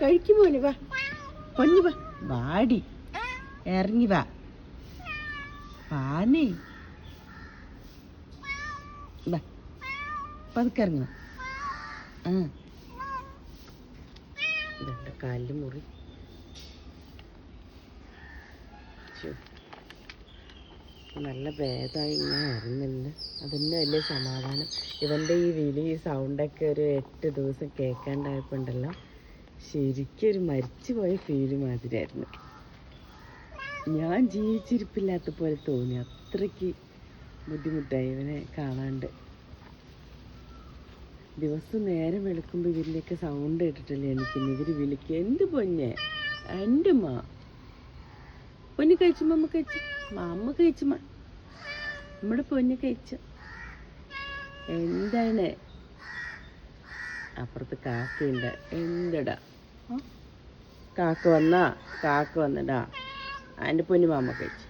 കഴിക്കുമോനെ വാ, പൊന്നു വാ, വാടി ഇറങ്ങി വാ, വാനേ വാ, പതുക്കെ ഇറങ്ങ. ആ ഇതെൻ്റെ കാലിൽ മുറി. നല്ല ഭേദമായി ഇങ്ങനെ ഇറങ്ങുന്നുണ്ട്. അതന്നെ വലിയ സമാധാനം. ഇവൻ്റെ ഈ വിളി സൗണ്ടൊക്കെ ഒരു 8 ദിവസം കേൾക്കാണ്ടായപ്പോൾ ഉണ്ടല്ലോ, ശരിക്കും ഒരു മരിച്ചു പോയ ഫീല് മാതിരിയായിരുന്നു. ഞാൻ ജീവിച്ചിരിപ്പില്ലാത്ത പോലെ തോന്നി. അത്രയ്ക്ക് ബുദ്ധിമുട്ടായി ഇവനെ കാണാണ്ട്. ദിവസം നേരം വെളുക്കുമ്പോൾ ഇവരിലേക്ക് സൗണ്ട് കേട്ടിട്ടല്ലേ എനിക്കിന്ന് ഇവർ വിളിക്കുക. എന്ത് പൊന്നെ, എൻ്റെ മാ പൊന്നു കഴിച്ചു, മമ്മ കഴിച്ചു, അമ്മ കഴിച്ചു, നമ്മുടെ പൊന്നു കഴിച്ചു. എന്താണ് അപ്പുറത്ത് കാക്കയുണ്ട്. എന്തടാ കാക്ക വന്നടാ, എൻ്റെ പൊന്നു മാമ കഴിച്ചു.